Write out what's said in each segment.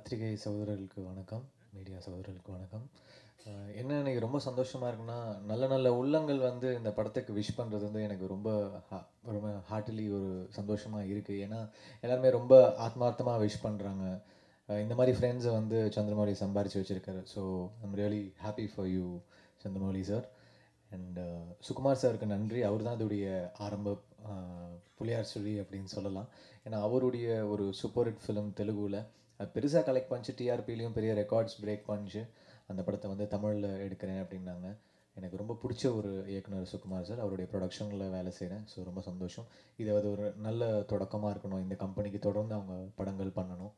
பத்திரிகை சகோதரர்களுக்கு வணக்கம், மீடியா சகோதரர்களுக்கு வணக்கம். என்ன எனக்கு ரொம்ப சந்தோஷமாக இருக்குன்னா, நல்ல நல்ல உள்ளங்கள் வந்து இந்த படத்துக்கு விஷ் பண்ணுறது வந்து எனக்கு ரொம்ப ரொம்ப ஹார்ட்லி ஒரு சந்தோஷமாக இருக்குது. ஏன்னா எல்லாருமே ரொம்ப ஆத்மார்த்தமாக விஷ் பண்ணுறாங்க. இந்த மாதிரி ஃப்ரெண்ட்ஸை வந்து சந்திரமௌலி சம்பாரித்து வச்சுருக்காரு. So I'm really happy for you Chandramouli sir. And Sukumar சாருக்கு நன்றி. அவர் தான் அதோடைய ஆரம்ப புலியார் சுழி அப்படின்னு சொல்லலாம். ஏன்னா அவருடைய ஒரு சூப்பர் ஹிட் ஃபிலிம் தெலுங்குல அது பெருசாக கலெக்ட் பண்ணிச்சு, டிஆர்பிலையும் பெரிய ரெக்கார்ட்ஸ் பிரேக் பண்ணிச்சு. அந்த படத்தை வந்து தமிழில் எடுக்கிறேன் அப்படின்னாங்க. எனக்கு ரொம்ப பிடிச்ச ஒரு இயக்குனர் சுகுமார் சார். அவருடைய ப்ரொடக்ஷனில் வேலை செய்கிறேன். ஸோ ரொம்ப சந்தோஷம். இது அது ஒரு நல்ல தொடக்கமாக இருக்கணும். இந்த கம்பெனிக்கு தொடர்ந்து அவங்க படங்கள் பண்ணணும்.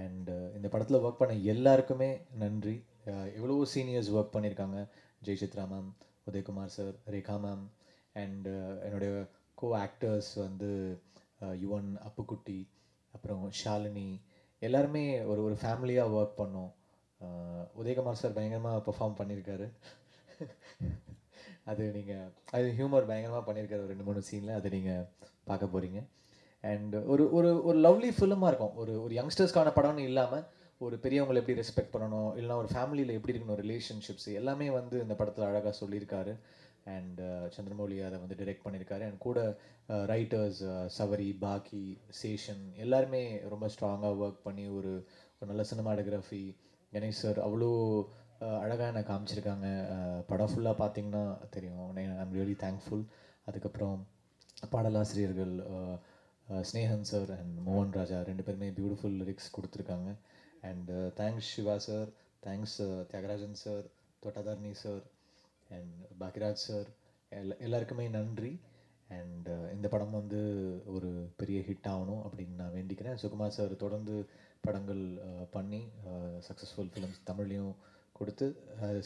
அண்டு இந்த படத்தில் ஒர்க் பண்ண எல்லாருக்குமே நன்றி. எவ்வளோ சீனியர்ஸ் ஒர்க் பண்ணியிருக்காங்க. Jayachitra ma'am, Udhayakumar sir, Rekha ma'am, and என்னுடைய கோ ஆக்டர்ஸ் வந்து யுவன், அப்புக்குட்டி, அப்புறம் ஷாலினி, எல்லாருமே ஒரு ஒரு ஃபேமிலியாக ஒர்க் பண்ணோம். உதயகுமார் சார் பயங்கரமாக பெர்ஃபார்ம் பண்ணியிருக்காரு. அது ஹியூமர் பயங்கரமாக பண்ணியிருக்காரு ஒரு 2-3 சீனில். அதை நீங்கள் பார்க்க போகிறீங்க. அண்ட் ஒரு ஒரு ஒரு லவ்லி ஃபிலிமாக இருக்கும். ஒரு ஒரு யங்ஸ்டர்ஸ்க்கான படம்னு இல்லாமல் ஒரு பெரியவங்களை எப்படி ரெஸ்பெக்ட் பண்ணணும், இல்லைனா ஒரு ஃபேமிலியில் எப்படி இருக்கணும், ரிலேஷன்ஷிப்ஸ் எல்லாமே வந்து இந்த படத்தில் அழகாக சொல்லியிருக்காரு. அண்ட் சந்திரமௌலி அதை வந்து டிரெக்ட் பண்ணியிருக்காரு. அண்ட் கூட ரைட்டர்ஸ் சவரி, பாக்கி, சேஷன் எல்லாருமே ரொம்ப ஸ்ட்ராங்காக ஒர்க் பண்ணி ஒரு ஒரு நல்ல சினிமாட்டோகிராஃபி, கணேஷ் சார் அவ்வளோ அழகாக எனக்கு காமிச்சிருக்காங்க. படம் ஃபுல்லாக பார்த்தீங்கன்னா தெரியும். I'm really thankful. அதுக்கப்புறம் பாடலாசிரியர்கள் ஸ்னேகன் சார் அண்ட் மோகன் ராஜா 2 பேருமே பியூட்டிஃபுல் லிரிக்ஸ் கொடுத்துருக்காங்க. And thanks Siva sir, thanks Thiagarajan sir, Thottatharani sir and Bhagyaraj sir, எல்லாருக்குமே நன்றி. அண்ட் இந்த படம் வந்து ஒரு பெரிய ஹிட் ஆகணும் அப்படின்னு நான் வேண்டிக்கிறேன். சுகுமார் சார் தொடர்ந்து படங்கள் பண்ணி சக்ஸஸ்ஃபுல் ஃபிலிம்ஸ் தமிழ்லையும் கொடுத்து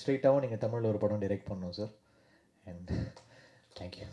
ஸ்ட்ரெயிட்டாகவும் நீங்கள் தமிழில் ஒரு படம் டைரக்ட் பண்ணணும் சார். And thank you.